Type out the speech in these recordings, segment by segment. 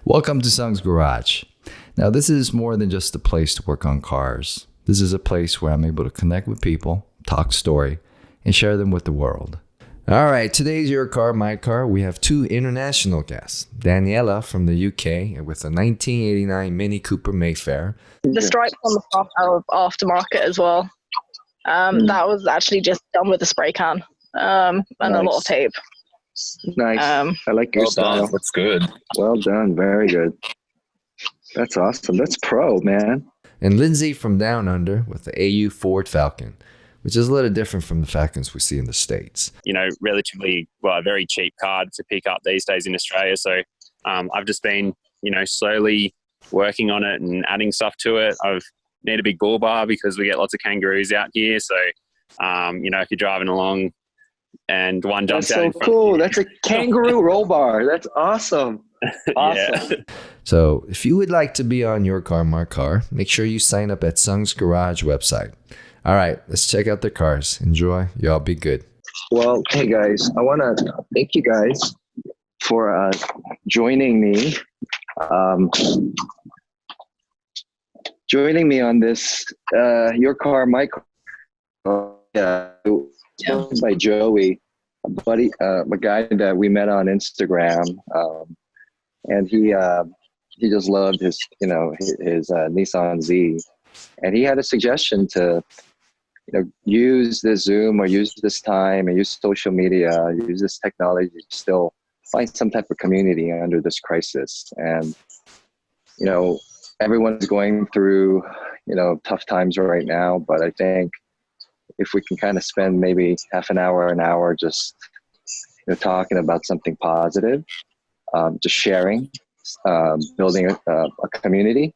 Welcome to Sung's Garage. Now, this is more than just a place to work on cars. This is a place where I'm able to connect with people, talk story, and share them with the world. All right, today's Your Car, My Car. We have two international guests. Danielle from the UK with a 1989 Mini Cooper Mayfair. The stripes on the front are aftermarket as well. That was actually just done with a spray can and a lot of tape. Nice. I like your style. Done. That's good. Well done. Very good. That's awesome. That's pro, man. And Lindsay from Down Under with the AU Ford Falcon, which is a little different from the Falcons we see in the States. You know, relatively, a very cheap car to pick up these days in Australia. So I've just been, slowly working on it and adding stuff to it. I've need a big bull bar because we get lots of kangaroos out here. So, if you're driving along and one jumps out in front cool. of you. That's a kangaroo roll bar. That's awesome. Yeah. So if you would like to be on Your Car, My Car, make sure you sign up at Sung's Garage website. All right, let's check out the cars. Enjoy. Y'all be good. Well, hey guys, I want to thank you guys for joining me. Joining me on this Your Car, My Car. By Joey, a buddy, a guy that we met on Instagram, and he just loved his Nissan Z, and he had a suggestion to use this Zoom or use this time and use social media, use this technology to still find some type of community under this crisis. And everyone's going through tough times right now, but I think if we can kind of spend maybe half an hour just talking about something positive, just sharing, building a community,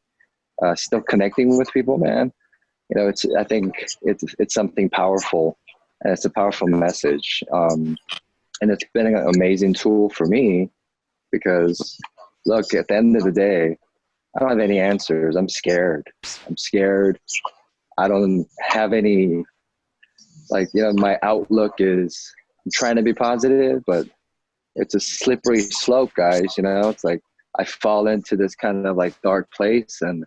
still connecting with people, man. I think it's something powerful, and it's a powerful message. And it's been an amazing tool for me because, look, at the end of the day, I don't have any answers. I'm scared. I don't have any. My outlook is I'm trying to be positive, but it's a slippery slope, guys. It's like I fall into this kind of dark place, and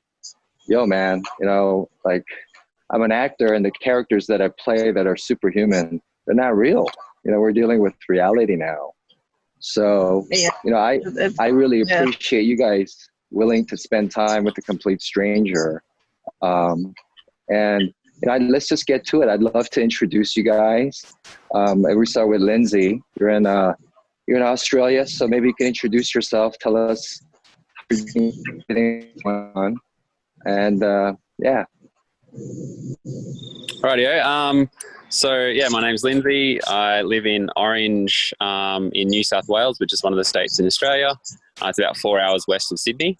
man, I'm an actor, and the characters that I play that are superhuman, they're not real. We're dealing with reality now. So, I really appreciate you guys willing to spend time with a complete stranger. And let's just get to it. I'd love to introduce you guys. We start with Lindsay. You're in Australia, so maybe you can introduce yourself. Tell us everything going on, and yeah. Rightio. My name's Lindsay. I live in Orange, in New South Wales, which is one of the states in Australia. It's about 4 hours west of Sydney.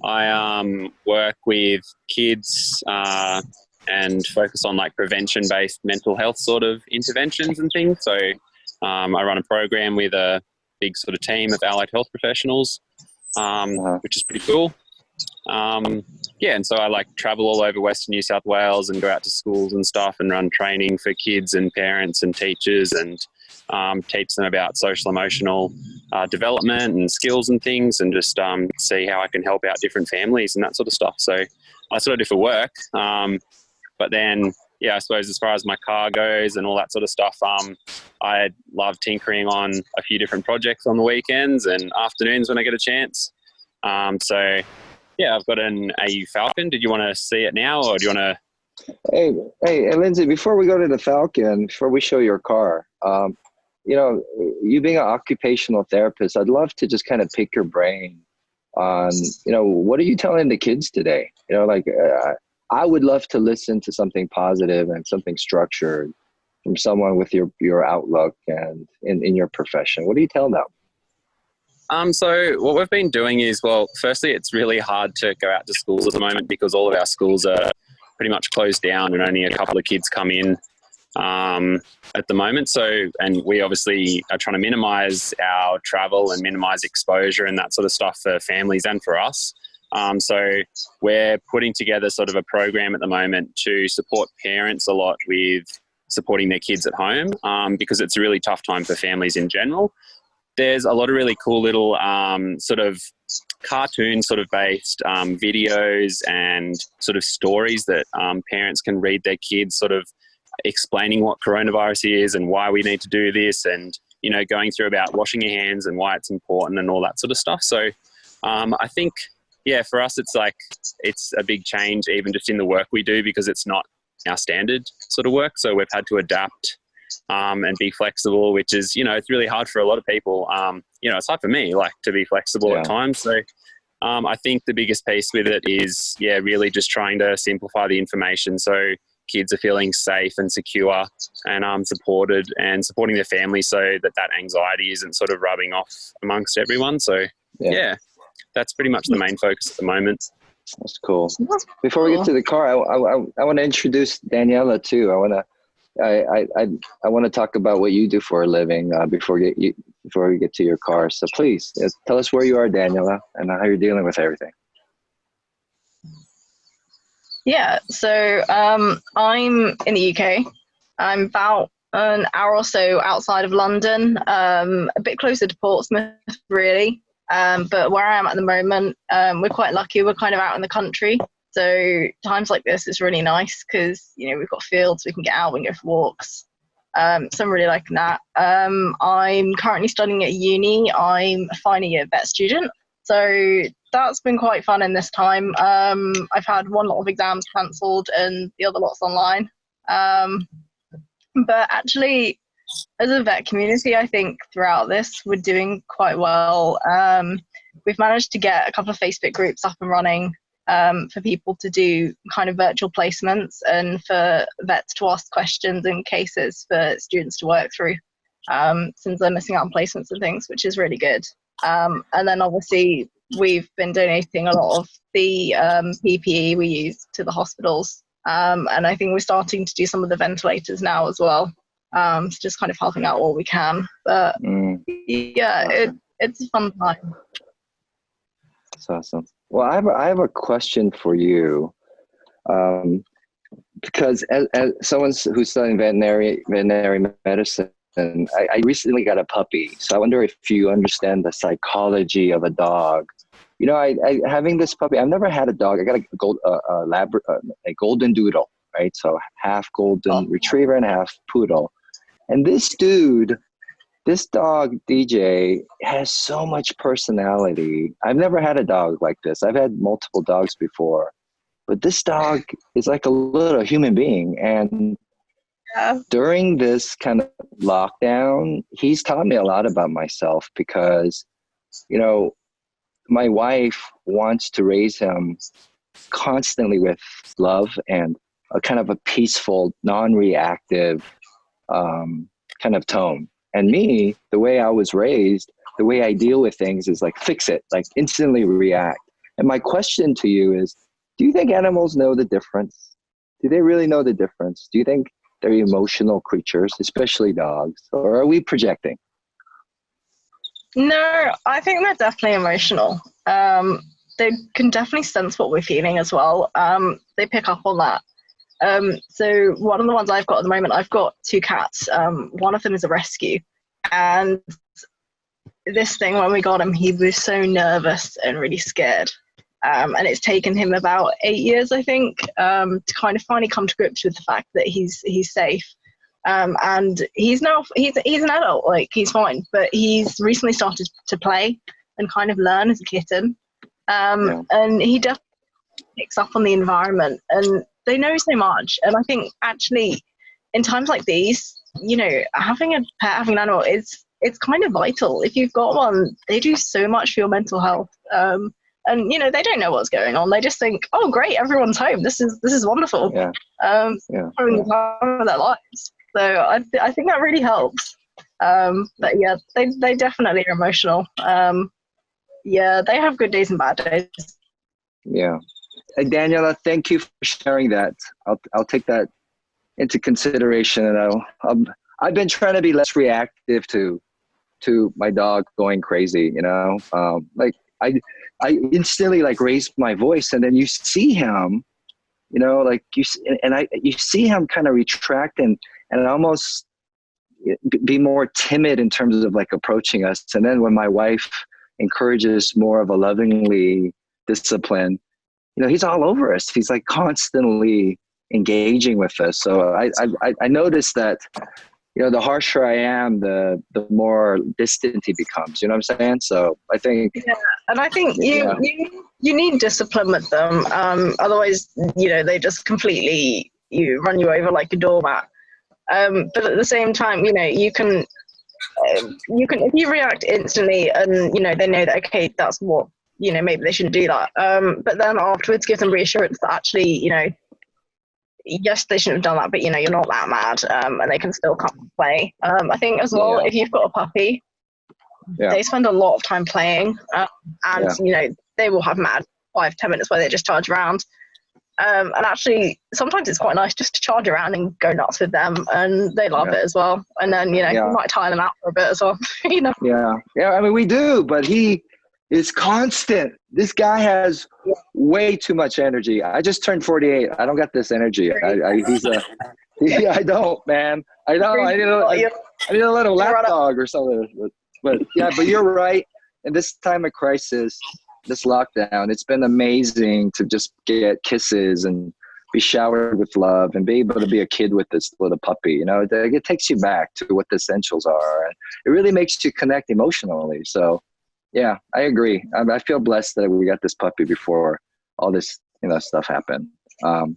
I work with kids and focus on prevention-based mental health sort of interventions and things. So I run a program with a big sort of team of allied health professionals, which is pretty cool. And so I travel all over Western New South Wales and go out to schools and stuff and run training for kids and parents and teachers and teach them about social emotional development and skills and things, and just see how I can help out different families and that sort of stuff. So I sort of do for work. But then, I suppose as far as my car goes and all that sort of stuff, I love tinkering on a few different projects on the weekends and afternoons when I get a chance. I've got an AU Falcon. Did you want to see it now, or do you want to? Hey, Lindsay, before we go to the Falcon, before we show your car, you being an occupational therapist, I'd love to just kind of pick your brain on, what are you telling the kids today? I would love to listen to something positive and something structured from someone with your outlook and in your profession. What do you tell them? So what we've been doing is, firstly, it's really hard to go out to schools at the moment because all of our schools are pretty much closed down and only a couple of kids come in at the moment. So, and we obviously are trying to minimize our travel and minimize exposure and that sort of stuff for families and for us. So we're putting together sort of a program at the moment to support parents a lot with supporting their kids at home, because it's a really tough time for families in general. there's a lot of really cool little sort of cartoon sort of based videos and sort of stories that parents can read their kids, sort of explaining what coronavirus is and why we need to do this, and, you know, going through about washing your hands and why it's important and all that sort of stuff. So I think, yeah, for us, it's like, it's a big change even just in the work we do, because it's not our standard sort of work. So we've had to adapt and be flexible, which is, you know, it's really hard for a lot of people. You know, it's hard for me, like, to be flexible at times. So I think the biggest piece with it is, yeah, really just trying to simplify the information so kids are feeling safe and secure and supported, and supporting their family so that that anxiety isn't sort of rubbing off amongst everyone. So, yeah, that's pretty much the main focus at the moment. That's cool. Before we get to the car, I want to introduce Daniela too. I want to talk about what you do for a living before we get to your car. So please tell us where you are, Daniela, and how you're dealing with everything. Yeah, so I'm in the UK. I'm about an hour or so outside of London, a bit closer to Portsmouth, really. But where I am at the moment, we're quite lucky. We're kind of out in the country. So times like this is really nice because, you know, we've got fields, we can get out, we can go for walks. So I'm really liking that. I'm currently studying at uni. I'm a final year vet student. So that's been quite fun in this time. I've had one lot of exams cancelled and the other lots online. But actually, as a vet community, I think throughout this, we're doing quite well. We've managed to get a couple of Facebook groups up and running for people to do kind of virtual placements and for vets to ask questions and cases for students to work through, since they're missing out on placements and things, which is really good. And then obviously we've been donating a lot of the PPE we use to the hospitals. And I think we're starting to do some of the ventilators now as well. So just kind of helping out all we can. But yeah, it's a fun time. That's awesome. Well, I have a question for you, because as someone who's studying veterinary medicine, I recently got a puppy. So I wonder if you understand the psychology of a dog. You know, I having this puppy, I've never had a dog. I got a golden doodle, right? So half golden retriever and half poodle. And this dog, DJ, has so much personality. I've never had a dog like this. I've had multiple dogs before, but this dog is like a little human being. And during this kind of lockdown, he's taught me a lot about myself because, you know, my wife wants to raise him constantly with love and a kind of a peaceful, non-reactive kind of tone. And me, the way I was raised, the way I deal with things is like fix it, like instantly react. And my question to you is, do you think animals know the difference? Do they really know the difference? Do you think they're emotional creatures, especially dogs, or are we projecting? No, I think they're definitely emotional. They can definitely sense what we're feeling as well. They pick up on that. So one of the ones I've got at the moment, I've got two cats. One of them is a rescue. And this thing, when we got him, he was so nervous and really scared. And it's taken him about 8 years, I think, to kind of finally come to grips with the fact that he's safe. And he's an adult, like he's fine, but he's recently started to play and kind of learn as a kitten. And he definitely picks up on the environment, and they know so much. And I think actually in times like these, you know, having a pet, having an animal, it's kind of vital. If you've got one, they do so much for your mental health. And you know, they don't know what's going on. They just think, oh great, everyone's home. This is wonderful. Having the time of their lives. So I think that really helps. But yeah, they definitely are emotional. Yeah, they have good days and bad days. Yeah. Daniela, thank you for sharing that. I'll take that into consideration, and I've been trying to be less reactive to my dog going crazy. You know, like I instantly like raise my voice, and then you see him, you know, like you see him kind of retract and almost, be more timid in terms of like approaching us. And then when my wife encourages more of a lovingly discipline, you know, he's all over us. He's like constantly engaging with us. So I noticed that, you know, the harsher I am, the more distant he becomes. You know what I'm saying? So I think, and I think you need discipline with them. Otherwise, you know, they just completely run you over like a doormat. But at the same time, you know, you can if you react instantly, and you know they know that okay, that's what, you know, maybe they shouldn't do that. But then afterwards, give them reassurance that actually, you know, yes, they shouldn't have done that, but you know, you're not that mad, and they can still come and play. I think as well, if you've got a puppy, they spend a lot of time playing, and you know, they will have mad 5-10 minutes where they just charge around. And actually, sometimes it's quite nice just to charge around and go nuts with them, and they love it as well. And then, you know, you might tire them out for a bit as well, you know. Yeah. I mean, we do, but he is constant. This guy has way too much energy. I just turned 48. I don't got this energy. I don't, man. I know. I need a little lap dog or something. But you're right. In this time of crisis, this lockdown, it's been amazing to just get kisses and be showered with love and be able to be a kid with this little puppy. You know, it takes you back to what the essentials are. And it really makes you connect emotionally. So, yeah, I agree. I feel blessed that we got this puppy before all this, you know, stuff happened. All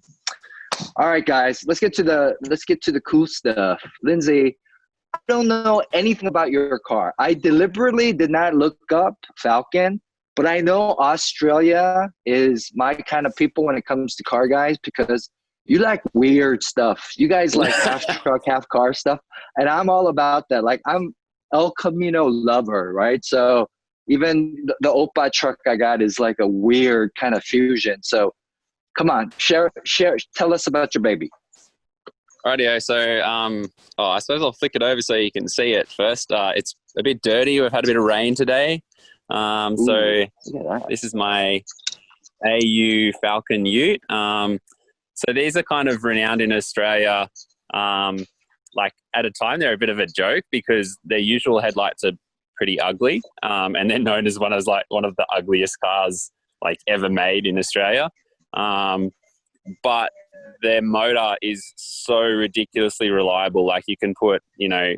right, guys, let's get to the cool stuff. Lindsay, I don't know anything about your car. I deliberately did not look up Falcon. But I know Australia is my kind of people when it comes to car guys, because you like weird stuff. You guys like half truck, half car stuff. And I'm all about that. Like, I'm El Camino lover, right? So even the Oppa truck I got is like a weird kind of fusion. So come on, share, tell us about your baby. Rightio. So, I suppose I'll flick it over so you can see it first. It's a bit dirty. We've had a bit of rain today. So this is my AU Falcon ute. So these are kind of renowned in Australia. Like at a time, they're a bit of a joke because their usual headlights are pretty ugly. And they're known as one of the ugliest cars like ever made in Australia. But their motor is so ridiculously reliable. Like you can put, you know,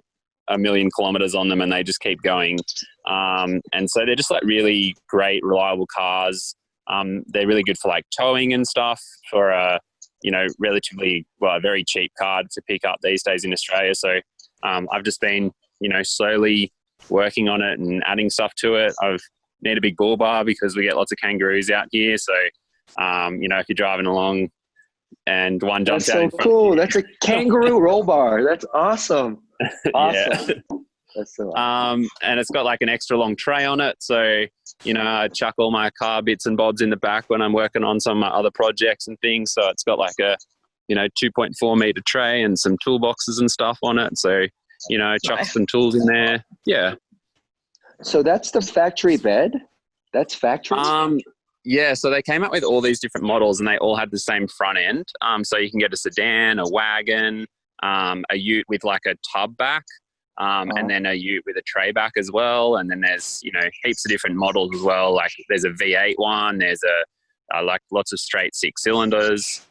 1,000,000 kilometers on them and they just keep going. And so they're just like really great, reliable cars. They're really good for like towing and stuff for a, you know, relatively, a very cheap car to pick up these days in Australia. So I've just been, you know, slowly working on it and adding stuff to it. I've need a big bull bar because we get lots of kangaroos out here. So, you know, if you're driving along and one jumps out in front cool. of you. That's a kangaroo roll bar. That's awesome. Yeah. That's so awesome. And it's got like an extra long tray on it. So, you know, I chuck all my car bits and bobs in the back when I'm working on some of my other projects and things. So it's got like a, you know, 2.4 meter tray and some toolboxes and stuff on it. So, you know, chuck some tools in there. Yeah. So that's the factory bed? That's factory? Yeah, so they came out with all these different models and they all had the same front end. So you can get a sedan, a wagon, a ute with like a tub back, and then a ute with a tray back as well. And then there's, you know, heaps of different models as well. Like there's a V8 one, there's a like lots of straight 6 cylinders.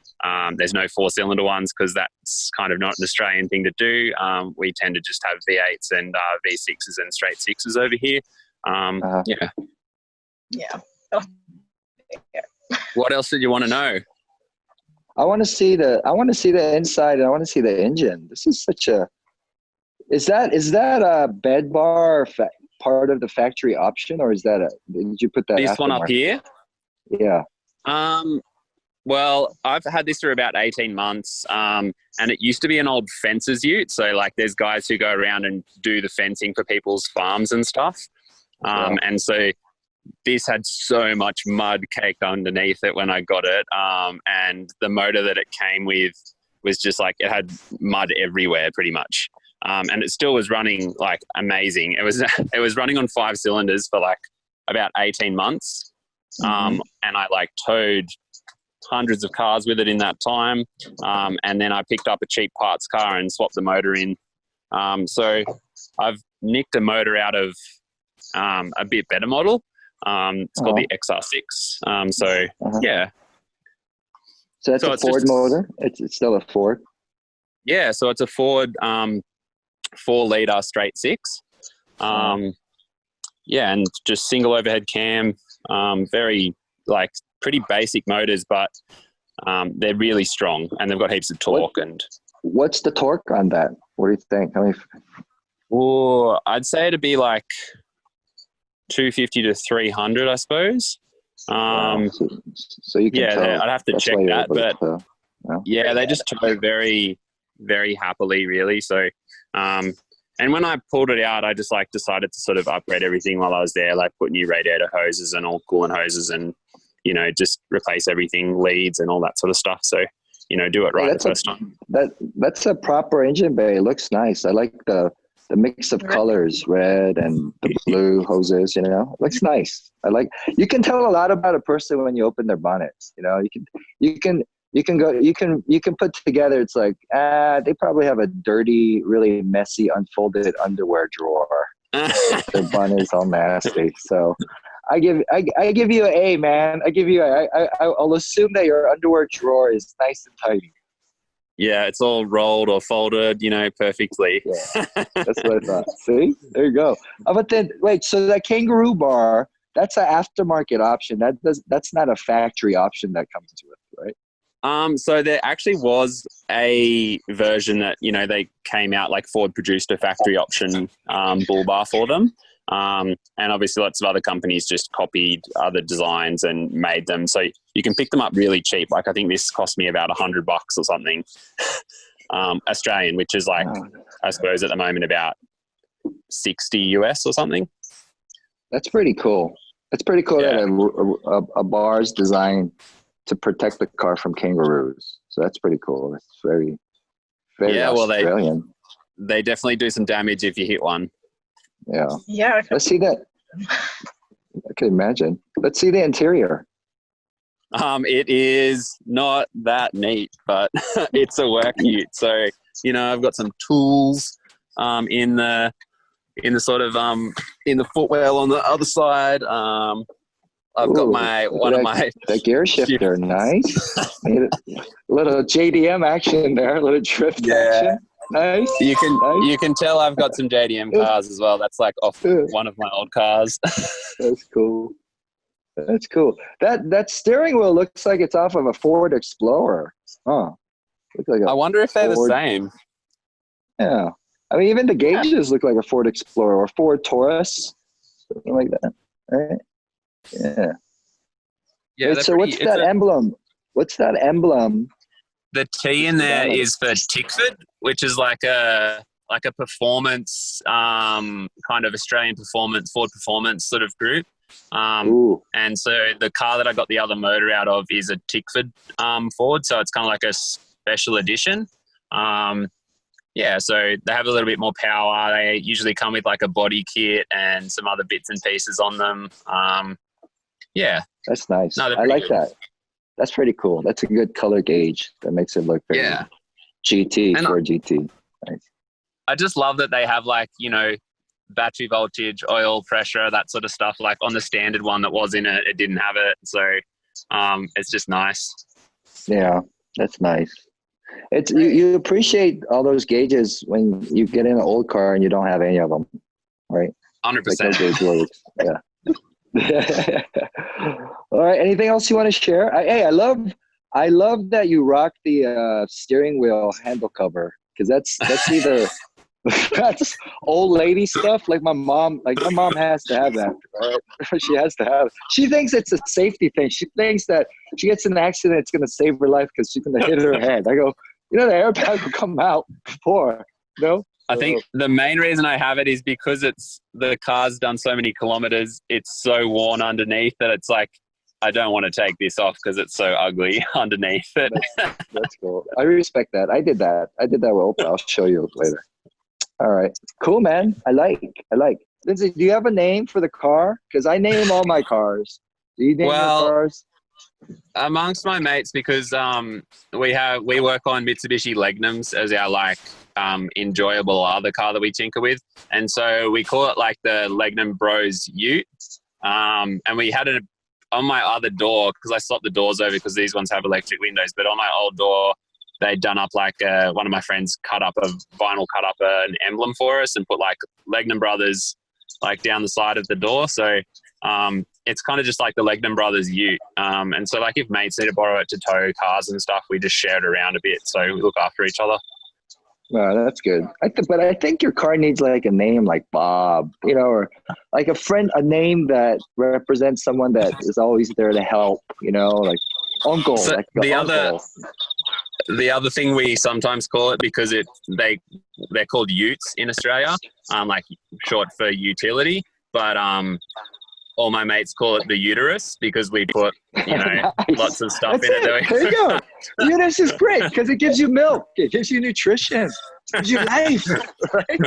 There's no 4-cylinder ones because that's kind of not an Australian thing to do. We tend to just have V8s and V6s and straight 6s over here. Yeah. Yeah. What else did you want to know? I want to see the inside and I want to see the engine. This is such a, is that a bed bar part of the factory option, or is that did you put that? This one up here? Yeah. Well, I've had this for about 18 months, and it used to be an old fencer's ute. So like there's guys who go around and do the fencing for people's farms and stuff. And so this had so much mud caked underneath it when I got it. And the motor that it came with was just like, it had mud everywhere pretty much. And it still was running like amazing. It was running on 5 cylinders for like about 18 months. And I like towed hundreds of cars with it in that time. And then I picked up a cheap parts car and swapped the motor in. So I've nicked a motor out of a bit better model. It's called the XR6. Yeah. So that's a Ford motor? It's still a Ford? Yeah, so it's a Ford 4-litre straight six. Yeah, and just single overhead cam. Very pretty basic motors, but they're really strong and they've got heaps of torque. What's the torque on that? What do you think? I'd say it'd be like 250 to 300, I suppose. So you can tell. I'd have to check that, but they just tow very, very happily, really. So, and when I pulled it out, I just decided to sort of upgrade everything while I was there, like put new radiator hoses and all coolant hoses, and just replace everything, leads and all that sort of stuff. So, do it right the first time. That's a proper engine bay. It looks nice. I like the mix of colors, red and the blue hoses, it looks nice. You can tell a lot about a person when you open their bonnet. You can put together, it's like, they probably have a dirty, really messy, unfolded underwear drawer. Their bonnet is all nasty. So I give you an A, man. I'll assume that your underwear drawer is nice and tidy. Yeah, it's all rolled or folded, perfectly. Yeah, that's what I thought. See? There you go. But then, wait, so that Kangaroo Bar, that's an aftermarket option. That's not a factory option that comes to it, right? So there actually was a version that, they came out, like Ford produced a factory option bull bar for them. And obviously lots of other companies just copied other designs and made them. So you can pick them up really cheap. Like I think this cost me about $100 or something, Australian, which is I suppose at the moment about 60 US or something. That's pretty cool. It's pretty cool that a bar is designed to protect the car from kangaroos. So that's pretty cool. It's very, very Australian. They definitely do some damage if you hit one. Yeah. Yeah. Let's see that. I can imagine. Let's see the interior. It is not that neat, but it's a work ute. So, I've got some tools in the sort of in the footwell on the other side. I've got the gear shifter. Nice. A little JDM action there, a little drift action. Nice. You can tell I've got some JDM cars as well. That's like off one of my old cars. That's cool. That's cool. That steering wheel looks like it's off of a Ford Explorer. Huh. Looks like I wonder if they're the same. Yeah. I mean, even the gauges look like a Ford Explorer or Ford Taurus, something like that. Right? Yeah. Yeah. So what's that emblem? What's that emblem? The T in there is for Tickford, which is like a performance, kind of Australian performance, Ford performance sort of group. And so the car that I got the other motor out of is a Tickford Ford, so it's kind of like a special edition. So they have a little bit more power. They usually come with like a body kit and some other bits and pieces on them. That's nice. No, I like that. That's pretty cool. That's a good color gauge. That makes it look very GT, Ford GT. Nice. I just love that they have battery voltage, oil pressure, that sort of stuff. Like on the standard one that was in it, it didn't have it. So it's just nice. Yeah, that's nice. It's you appreciate all those gauges when you get in an old car and you don't have any of them, right? 100%. Like no gauge works. Yeah. All right. Anything else you want to share? I love that you rock the steering wheel handle cover, because that's either that's old lady stuff. Like my mom has to have that. Right? She has to have it. She thinks it's a safety thing. She thinks that she gets in an accident, it's going to save her life because she's going to hit her head. I go, the airbag will come out before. No. I think the main reason I have it is because the car's done so many kilometers. It's so worn underneath that it's like, I don't want to take this off because it's so ugly underneath it. That's cool. I respect that. I did that with Oprah. I'll show you later. All right. Cool, man. I like. Lindsay, do you have a name for the car? Because I name all my cars. Do you name your cars? Amongst my mates, because we work on Mitsubishi Legnums as our like enjoyable other car that we tinker with, and so we call it like the Legnum Bros Ute. And we had it on my other door because I swapped the doors over because these ones have electric windows. But on my old door, they'd done up like one of my friends cut up an emblem for us and put like Legnum Brothers like down the side of the door. So it's kind of just like the Legnum Brothers Ute. And so like if mates need to borrow it to tow cars and stuff, we just share it around a bit. So we look after each other. Oh, that's good. But I think your car needs like a name like Bob, you know, or like a name that represents someone that is always there to help, you know, like Uncle. So like the other thing we sometimes call it, because they're called utes in Australia, like short for utility, but all my mates call it the uterus because we put, you know, lots of stuff in it. There you go. Uterus is great because it gives you milk. It gives you nutrition. It gives you life. Right?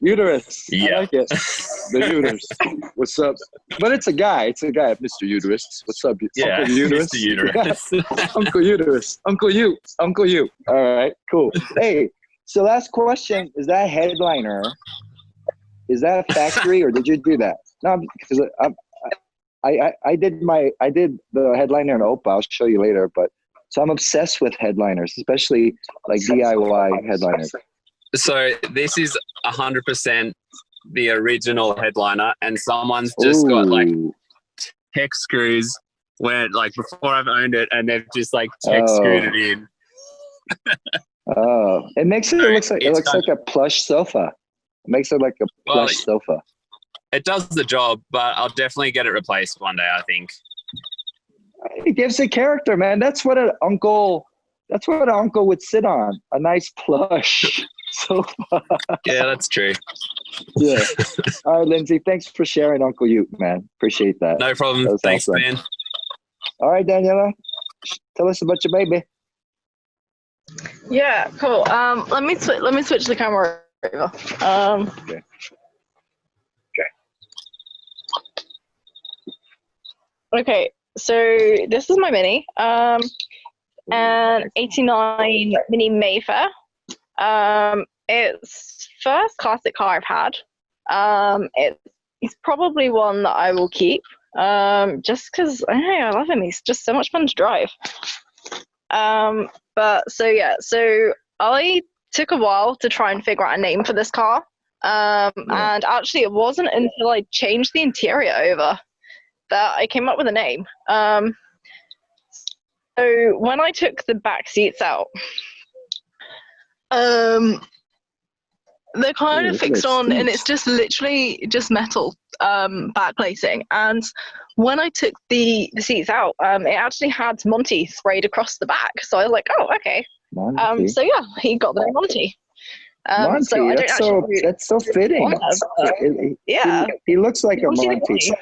Uterus. Yeah. I like it. The uterus. What's up? But it's a guy. It's a guy. Mr. Uterus. What's up? Yeah, Uncle Uterus. Mr. Uterus. Yeah. Uncle Uterus. Uncle you. Uncle you. All right. Cool. Hey, so last question. Is that headliner? Is that a factory or did you do that? No, because I did the headliner in Opa. I'll show you later. But so I'm obsessed with headliners, especially like DIY headliners. So this is 100% the original headliner, and someone's just got like tech screws where like before I've owned it, and they've just like tech screwed it in. Oh, it makes it looks like a plush sofa. It makes it like a plush sofa. It does the job, but I'll definitely get it replaced one day, I think. It gives it character, man. That's what an uncle would sit on. A nice plush sofa. Yeah, that's true. Yeah. All right, Lindsay. Thanks for sharing Uncle Ute, man. Appreciate that. No problem. Thanks, awesome. Man. All right, Daniela. Tell us about your baby. Yeah, cool. Let me switch the camera over. Okay. Okay, so this is my Mini, and 89 Mini Mayfair. It's first classic car I've had. It's probably one that I will keep, just because I love him. He's just so much fun to drive. But so I took a while to try and figure out a name for this car, and actually it wasn't until I changed the interior over that I came up with a name. So when I took the back seats out, they're kind of fixed on, and it's just literally just metal back placing. And when I took the seats out, it actually had Monty sprayed across the back. So I was like, oh, okay. Monty. So yeah, he got the name Monty. Monty, so that's so fitting. Yeah, he looks like a Monty.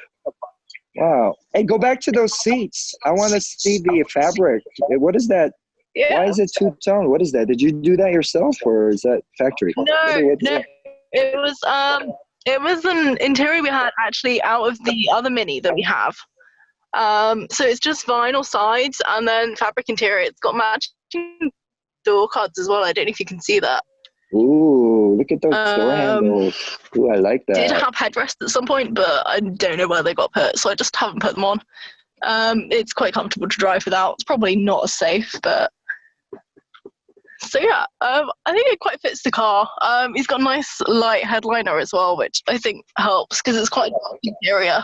Wow. Hey, go back to those seats. I want to see the fabric. What is that? Yeah. Why is it two-tone? What is that? Did you do that yourself, or is that factory? No. It was an interior we had actually out of the other Mini that we have. So it's just vinyl sides and then fabric interior. It's got matching door cards as well. I don't know if you can see that. Ooh, look at those door handles. Ooh, I like that. Did have headrests at some point, but I don't know where they got put, so I just haven't put them on. It's quite comfortable to drive without. It's probably not as safe, but so yeah, I think it quite fits the car. He's got a nice light headliner as well, which I think helps because it's quite dark interior.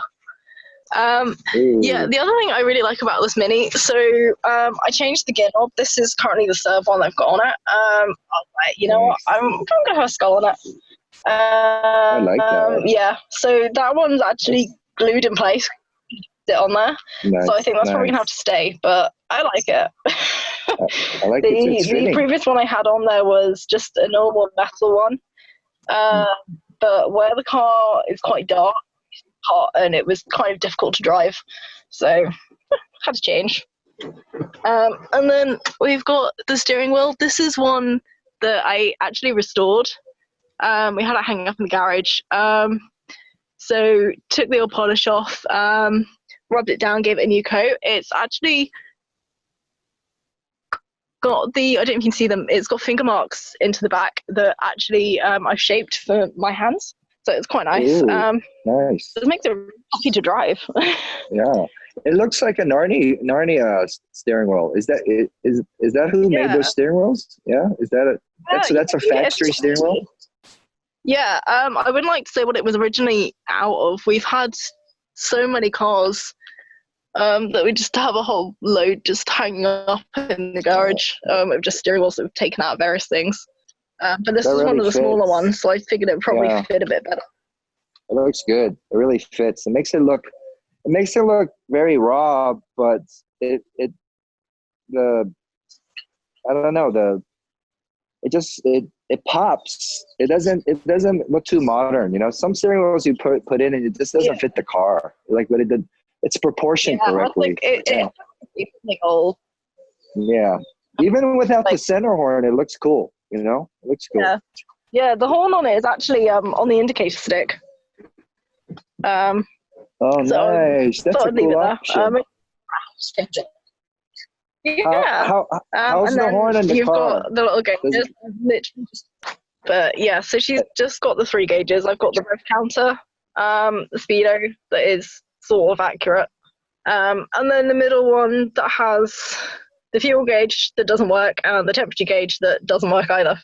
Yeah, the other thing I really like about this Mini, so I changed the gear knob. This is currently the third one I've got on it. I was like, you know what, I'm gonna have a skull on it. I like that. Yeah, so that one's actually glued in place. Sit on there, nice, so I think that's probably gonna have to stay. But I like it. I like the previous one I had on there was just a normal metal one, but where the car is quite dark, hot, and it was kind of difficult to drive, so had to change. And then we've got the steering wheel. This is one that I actually restored. We had it hanging up in the garage, so took the old polish off, rubbed it down, gave it a new coat. It's actually got I don't know if you can see them, it's got finger marks into the back that actually I've shaped for my hands. So it's quite nice. Ooh, nice. It makes it happy to drive. Yeah. It looks like a Narnia steering wheel. Is that who made those steering wheels? Yeah. Is that that's a factory steering wheel? Yeah. I wouldn't like to say what it was originally out of. We've had so many cars that we just have a whole load just hanging up in the garage of just steering wheels that we've taken out of various things. But this is really one of the smaller ones, so I figured it would probably fit a bit better. It looks good. It really fits. It makes it look very raw, but it pops. It doesn't look too modern. You know, some steering wheels you put in and it just doesn't fit the car. Like what it did. It's proportioned correctly. Like old. Yeah. Even without the center horn, it looks cool. You know, it looks cool. Yeah. Yeah. The horn on it is actually on the indicator stick. Oh, nice. That's a cool option. Yeah. How's the horn in the you've car? got the little gauges. But yeah, so she's just got the 3 gauges. I've got the rev counter, the speedo that is sort of accurate, and then the middle one that has the fuel gauge that doesn't work and the temperature gauge that doesn't work either.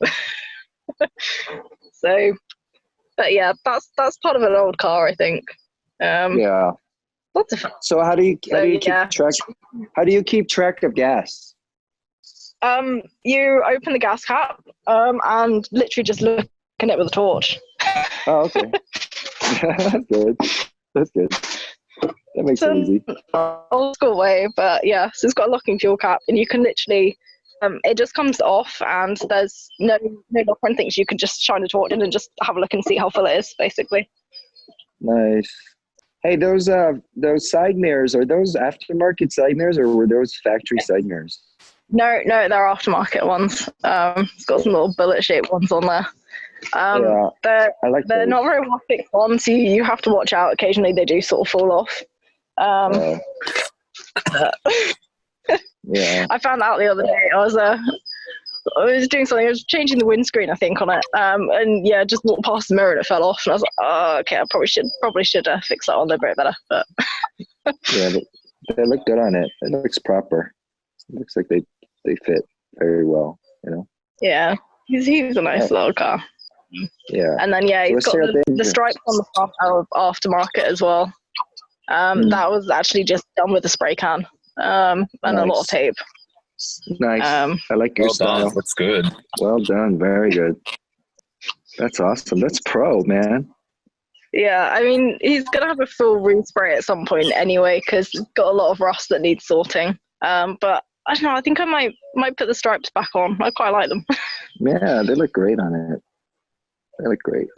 So, but yeah, that's part of an old car, I think. Yeah. Lots of fun. So how do you keep track of gas? You open the gas cap and literally just look in it with a torch. Oh, okay. That's good. That makes it easy. Old school way, but yeah, so it's got a locking fuel cap, and you can literally, it just comes off, and there's no lock or anything, so you can just shine a torch in and just have a look and see how full it is, basically. Nice. Hey, those side mirrors, are those aftermarket side mirrors, or were those factory side mirrors? No, they're aftermarket ones. It's got some little bullet-shaped ones on there. They're not very well fixed on, so you have to watch out. Occasionally they do sort of fall off. Yeah. I found out the other day. I was doing something. I was changing the windscreen, I think, on it. And yeah, just walked past the mirror and it fell off. And I was like, oh, okay, I probably should fix that one a bit better. But yeah, they look good on it. It looks proper. It looks like they fit very well. You know. Yeah, he's a nice little car. Yeah. And then he's got the stripes on the front are aftermarket as well. That was actually just done with a spray can and a lot of tape. Nice. I like your style. That's good. Well done. Very good. That's awesome. That's pro, man. Yeah, I mean, he's gonna have a full respray at some point anyway, because he's got a lot of rust that needs sorting. But I don't know. I think I might put the stripes back on. I quite like them. Yeah, they look great on it. They look great.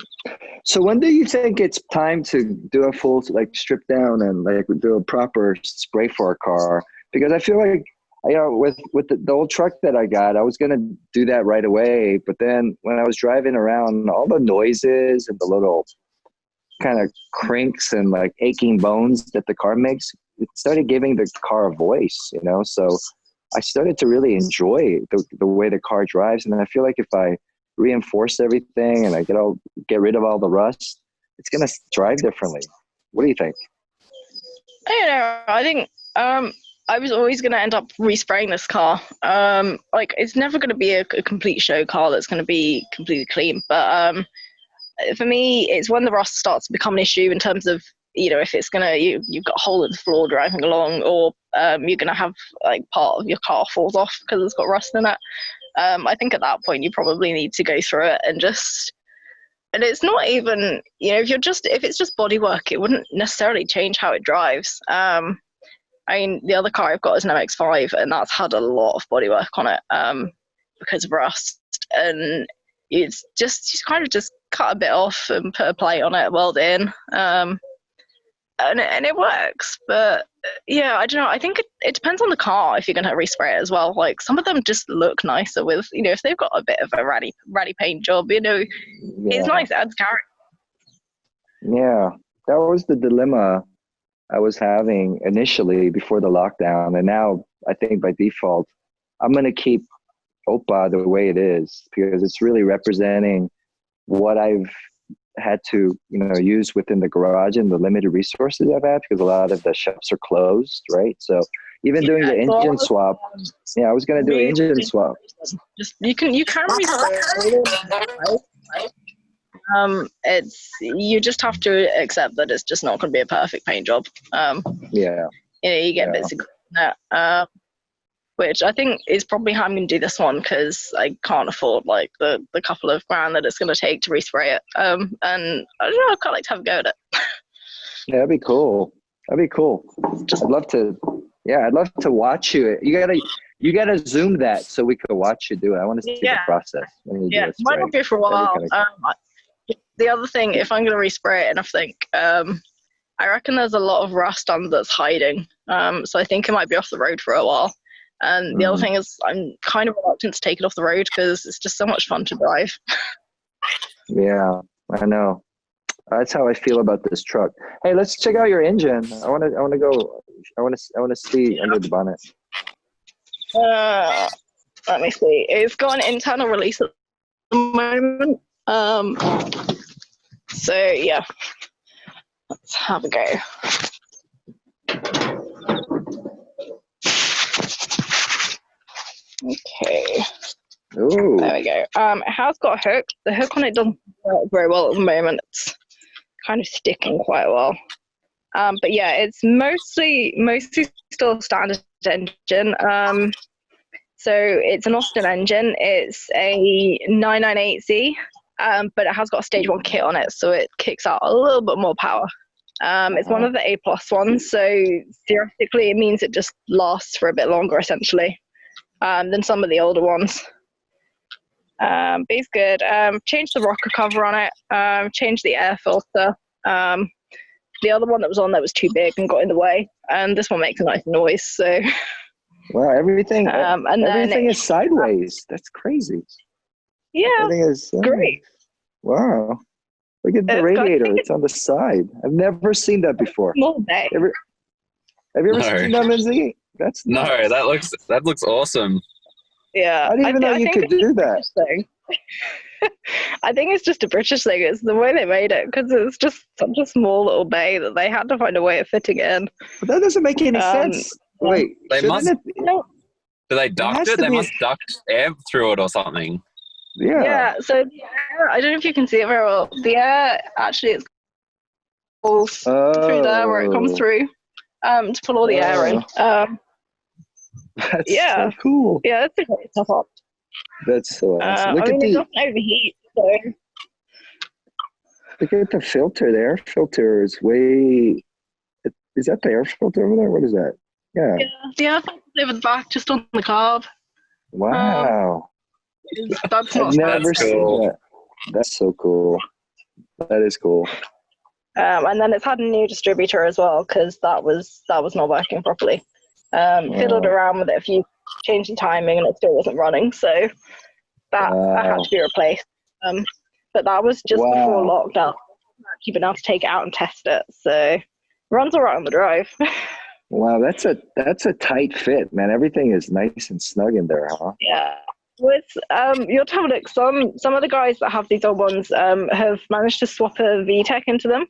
So when do you think it's time to do a full strip down and do a proper spray for a car? Because I feel like with the old truck that I got, I was gonna do that right away. But then when I was driving around, all the noises and the little kind of crinks and aching bones that the car makes, it started giving the car a voice, you know. So I started to really enjoy the way the car drives, and I feel like if I reinforce everything and I get rid of all the rust, it's gonna drive differently. What do you think? I don't know. I think I was always gonna end up respraying this car. It's never gonna be a complete show car that's gonna be completely clean. But for me, it's when the rust starts to become an issue in terms of, you know, if it's gonna you've got a hole in the floor driving along, or you're gonna have part of your car falls off because it's got rust in it. I think at that point you probably need to go through it and it's not even, you know, if it's just bodywork, it wouldn't necessarily change how it drives. I mean, the other car I've got is an MX-5, and that's had a lot of bodywork on it because of rust, and it's just you kind of just cut a bit off and put a plate on it, weld in, and it works. But yeah, I don't know. I think it depends on the car if you're going to respray it as well. Some of them just look nicer with, you know, if they've got a bit of a ratty paint job, you know, it's nice, it adds character. Yeah, that was the dilemma I was having initially before the lockdown, and now I think by default, I'm going to keep Opa the way it is because it's really representing what I've had to, use within the garage and the limited resources I've had because a lot of the shops are closed, right? So even doing the engine swap, I was going to do an engine swap. Just you can it's you just have to accept that it's just not going to be a perfect paint job. You get bits of that, which I think is probably how I'm going to do this one because I can't afford like the couple of grand that it's going to take to respray it. And I don't know, I quite like to have a go at it. Yeah, that'd be cool. I'd love to watch you. You gotta zoom that so we could watch you do it. I want to see the process. Might not be for a while. The other thing, if I'm going to respray it and I think, I reckon there's a lot of rust on that's hiding. So I think it might be off the road for a while. And the other thing is I'm kind of reluctant to take it off the road because it's just so much fun to drive. Yeah, I know. That's how I feel about this truck. Hey, let's check out your engine. I want to see under the bonnet. Let me see. It's got an internal release at the moment. So yeah, let's have a go. Okay. Ooh. There we go. It has got a hook. The hook on it doesn't work very well at the moment. It's kind of sticking quite well. But yeah, it's mostly still standard engine. So it's an Austin engine. It's a 998Z, but it has got a stage 1 kit on it, so it kicks out a little bit more power. It's one of the A+ ones, so theoretically it means it just lasts for a bit longer, essentially, than some of the older ones. But it's good. Changed the rocker cover on it, changed the air filter. The other one that was on there was too big and got in the way, and this one makes a nice noise, so... Wow, everything is sideways. That's crazy. Yeah, everything is great. Wow. Look at the radiator. It's on the side. I've never seen that before. Small bay. Have you ever seen that, Lindsay? That's nice. No, that looks awesome. Yeah. I didn't even know you could do that. I think it's just a British thing. It's the way they made it because it's just such a small little bay that they had to find a way of fitting in. But that doesn't make any sense. Wait, do they duct it? They must duct air through it or something. Yeah. So the air, I don't know if you can see it very well. The air actually goes through there where it comes through to pull all the air in. That's so cool. Yeah, it's a great setup. That's so awesome. It doesn't overheat. So. Look at the filter. The air filter is way. Is that the air filter over there? What is that? Yeah, the air filter over the back, just on the carb. Wow. That's I've never seen that. That's so cool. That is cool. And then it's had a new distributor as well because that was not working properly. Fiddled around with it a few, changed the timing, and it still wasn't running. So that had to be replaced. But that was just before lockdown. I've been able to take it out and test it. So it runs all right on the drive. Wow, that's a tight fit, man. Everything is nice and snug in there, huh? Yeah. With you'll have a look. Some of the guys that have these old ones have managed to swap a VTEC into them,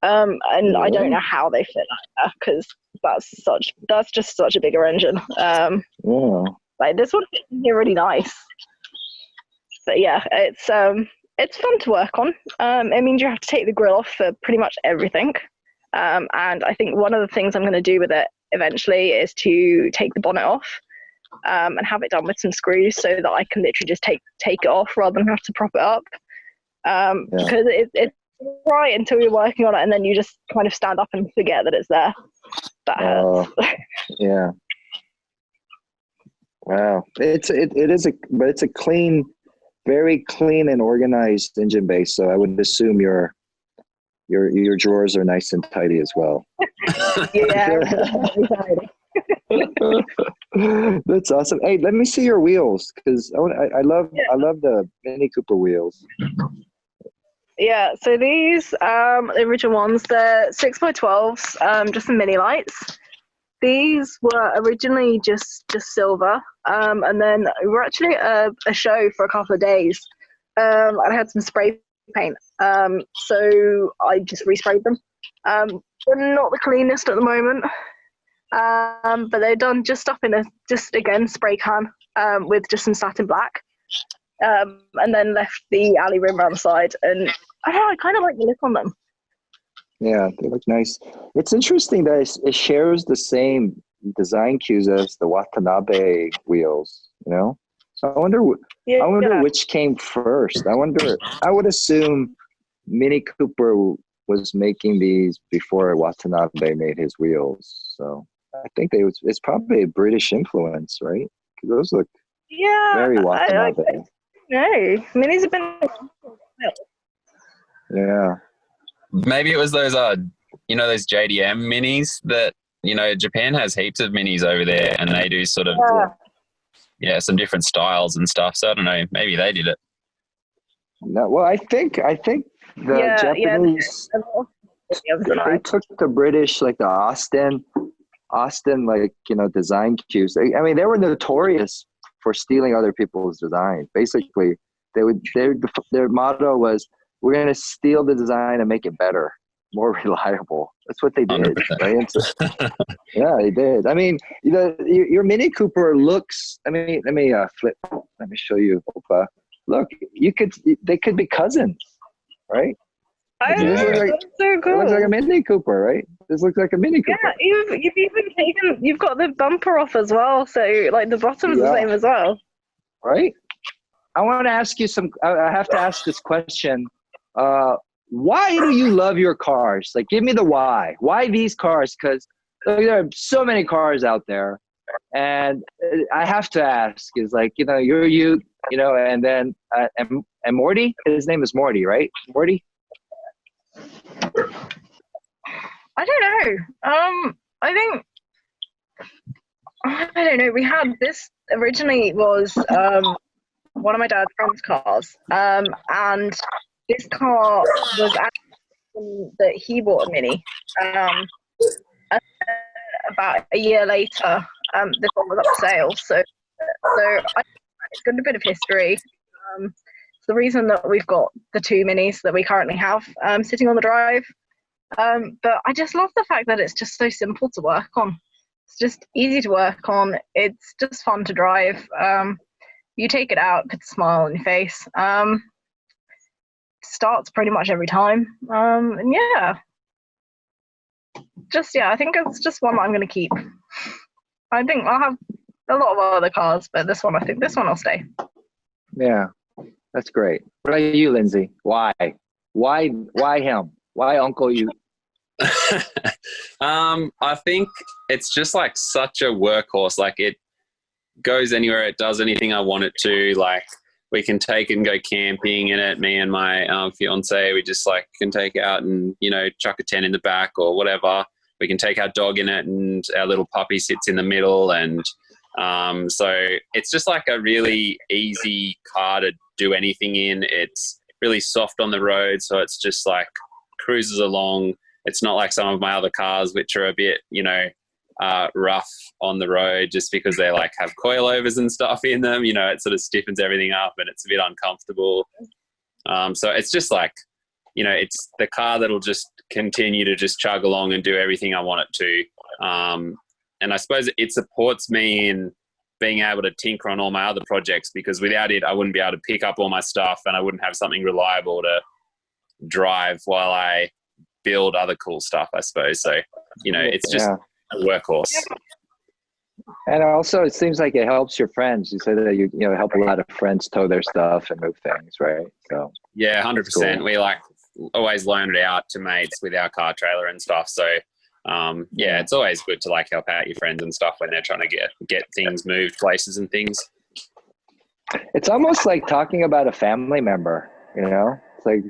and I don't know how they fit like that because that's just such a bigger engine. Like this one fits in here really nice. But yeah, it's fun to work on. It means you have to take the grill off for pretty much everything. And I think one of the things I'm going to do with it eventually is to take the bonnet off and have it done with some screws so that I can literally just take it off rather than have to prop it up. Because it's right until you're working on it and then you just kind of stand up and forget that it's there. That hurts. Yeah. Wow. It's a clean, very clean and organized engine base. So I would assume your drawers are nice and tidy as well. Yeah. That's awesome. Hey, let me see your wheels because I love the Mini Cooper wheels. Yeah, so these, the original ones, they're 6x12s, just some mini lights. These were originally just silver, and then we were actually at a show for a couple of days. I had some spray paint, so I just resprayed them. They're not the cleanest at the moment, but they're done just up in a again spray can with just some satin black, and then left the alley rim around the side. And I don't know, I kind of like the look on them. Yeah, they look nice. It's interesting that it shares the same design cues as the Watanabe wheels, you know? So I wonder which came first. I would assume Mini Cooper was making these before Watanabe made his wheels. So I think it's probably a British influence, right? Because those look very Watanabe. No, Minis have been. Yeah. Maybe it was those those JDM minis that, Japan has heaps of minis over there, and they do sort of some different styles and stuff. So I don't know, maybe they did it. No, well, I think the Japanese they took the British, like the Austin design cues. I mean, they were notorious for stealing other people's designs. Basically, their motto was, we're going to steal the design and make it better, more reliable. That's what they did, 100%. Right? So, yeah, they did. I mean, your Mini Cooper looks. I mean, let me flip. Let me show you. Look, they could be cousins, right? I know, that's so cool. It looks like a Mini Cooper, right? This looks like a Mini Cooper. Yeah, you've got the bumper off as well, so like the bottom's the same as well. Right? I want to ask you I have to ask this question. Why do you love your cars? Like, give me the why. Why these cars? Because there are so many cars out there, and I have to ask is like, you're and then and Morty. His name is Morty, right? Morty. I don't know. I don't know. We had this originally was one of my dad's friend's cars, and this car was actually that he bought a Mini. And about a year later, this one was up for sale. So it's got a bit of history. It's the reason that we've got the two Minis that we currently have sitting on the drive. But I just love the fact that it's just so simple to work on. It's just easy to work on. It's just fun to drive. You take it out, put a smile on your face. Starts pretty much every time. And I think it's just one that I'm going to keep. I think I'll have a lot of other cars, but I think this one will stay. Yeah, that's great. What about you, Lindsay? Why him? Why Uncle you? I think it's just like such a workhorse. Like, it goes anywhere, it does anything I want it to. Like, we can take it and go camping in it. Me and my fiance, we just like can take it out and chuck a tent in the back or whatever. We can take our dog in it, and our little puppy sits in the middle. And so it's just like a really easy car to do anything in. It's really soft on the road, so it's just like cruises along. It's not like some of my other cars, which are a bit, rough on the road just because they like have coilovers and stuff in them. It sort of stiffens everything up and it's a bit uncomfortable. So it's just like, it's the car that'll just continue to just chug along and do everything I want it to. And I suppose it supports me in being able to tinker on all my other projects, because without it, I wouldn't be able to pick up all my stuff and I wouldn't have something reliable to drive while I build other cool stuff, I suppose. So, it's just a workhorse. And also, it seems like it helps your friends. You said that you help a lot of friends tow their stuff and move things, right? So yeah, 100%. Cool. We like always loan it out to mates with our car trailer and stuff. So it's always good to like help out your friends and stuff when they're trying to get things moved places and things. It's almost like talking about a family member, It's like,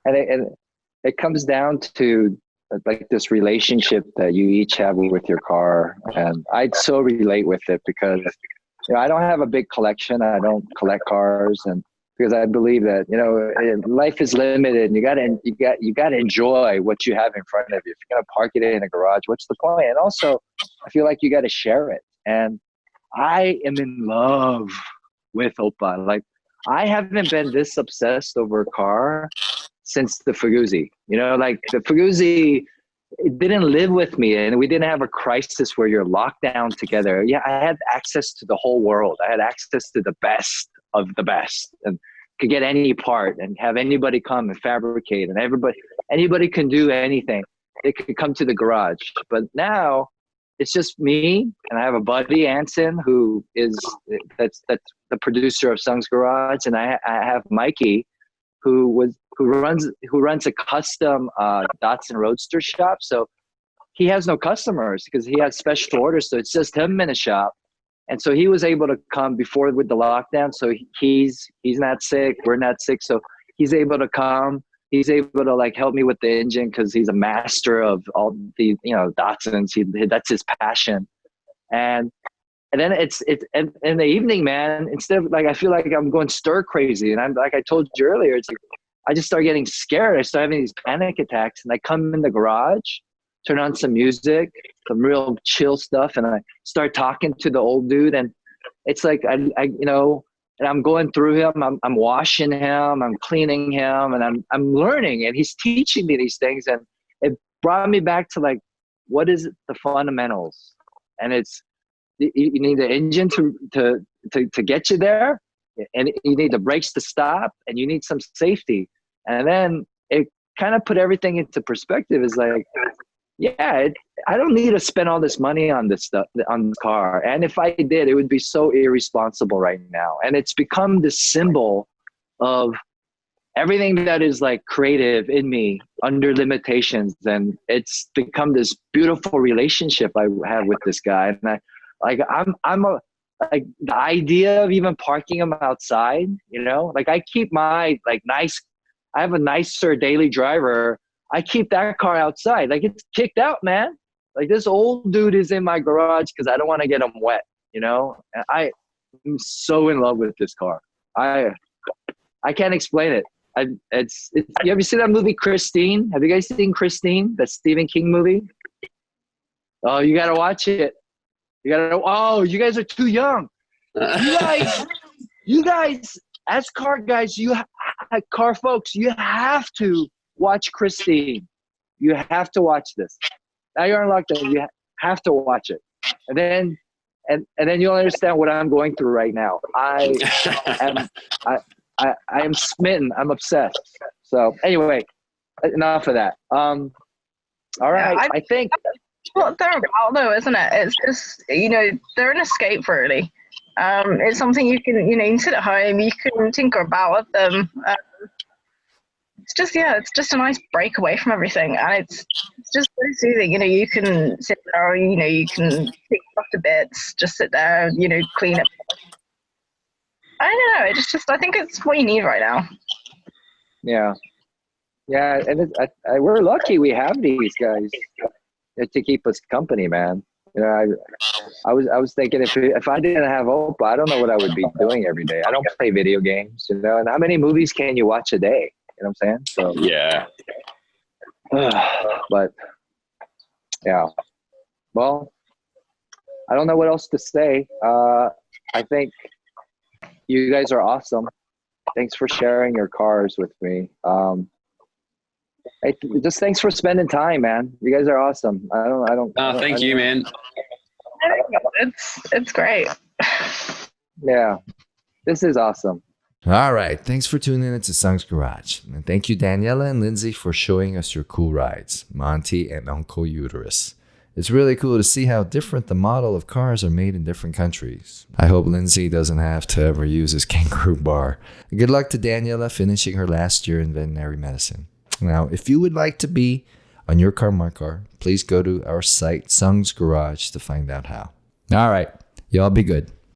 and it comes down to like this relationship that you each have with your car. And I'd so relate with it because, I don't have a big collection. I don't collect cars, and because I believe that, life is limited, and you gotta enjoy what you have in front of you. If you're gonna park it in a garage, what's the point? And also, I feel like you got to share it. And I am in love with Oppa. Like, I haven't been this obsessed over a car since the Faguzi. Like the Faguzi, it didn't live with me, and we didn't have a crisis where you're locked down together. Yeah, I had access to the whole world. I had access to the best of the best, and could get any part and have anybody come and fabricate, and anybody can do anything. They could come to the garage. But now it's just me, and I have a buddy, Anson, that's the producer of Sung's Garage, and I have Mikey, who runs a custom Datsun Roadster shop. So he has no customers because he has special orders. So it's just him in a shop. And so he was able to come before with the lockdown. So he's not sick. We're not sick. So he's able to come. He's able to like help me with the engine because he's a master of all the, Datsuns. That's his passion. And then it's in the evening, man, instead of like, I feel like I'm going stir crazy. And I'm like, I told you earlier, it's like, I just start getting scared. I start having these panic attacks, and I come in the garage, turn on some music, some real chill stuff. And I start talking to the old dude. And it's like, and I'm going through him. I'm washing him. I'm cleaning him, and I'm learning, and he's teaching me these things. And it brought me back to like, what is the fundamentals? And it's, you need the engine to get you there, and you need the brakes to stop, and you need some safety. And then it kind of put everything into perspective. Is like, yeah, I don't need to spend all this money on this stuff, on the car. And if I did, it would be so irresponsible right now. And it's become the symbol of everything that is like creative in me under limitations. And it's become this beautiful relationship I have with this guy. And like the idea of even parking him outside, like I keep my I have a nicer daily driver. I keep that car outside. Like, it's kicked out, man. Like, this old dude is in my garage because I don't want to get him wet, And I'm so in love with this car. I can't explain it. You ever seen that movie Christine? Have you guys seen Christine, that Stephen King movie? Oh, you got to watch it. Oh, you guys are too young. You guys, as car guys, car folks, you have to watch Christine. You have to watch this. Now you're on lockdown. You have to watch it, and then you'll understand what I'm going through right now. I am smitten. I'm obsessed. So anyway, enough of that. All right, Yeah, I think. What they're about, though, isn't it? It's just, they're an escape, really. It's something you can sit at home, you can tinker about with them. It's just a nice break away from everything, and it's just very soothing. You can sit there, you can take stuff to bits, just sit there, clean it. I don't know. It's just I think it's what you need right now. Yeah, and we're lucky we have these guys to keep us company, man. I was thinking if I didn't have Oppa, I don't know what I would be doing every day. I don't play video games, and how many movies can you watch a day? You know what I'm saying? So Yeah. But yeah, well, I don't know what else to say. I think you guys are awesome. Thanks for sharing your cars with me. Just thanks for spending time, man. You guys are awesome. Thank you, man. It's great. Yeah, this is awesome. All right. Thanks for tuning in to Sung's Garage. And thank you, Danielle and Lindsay, for showing us your cool rides, Monty and Uncle Uterus. It's really cool to see how different the model of cars are made in different countries. I hope Lindsay doesn't have to ever use his Kangaroo Bar. Good luck to Daniela finishing her last year in veterinary medicine. Now, if you would like to be on Your Car, My Car, please go to our site, Sung's Garage, to find out how. All right. Y'all be good.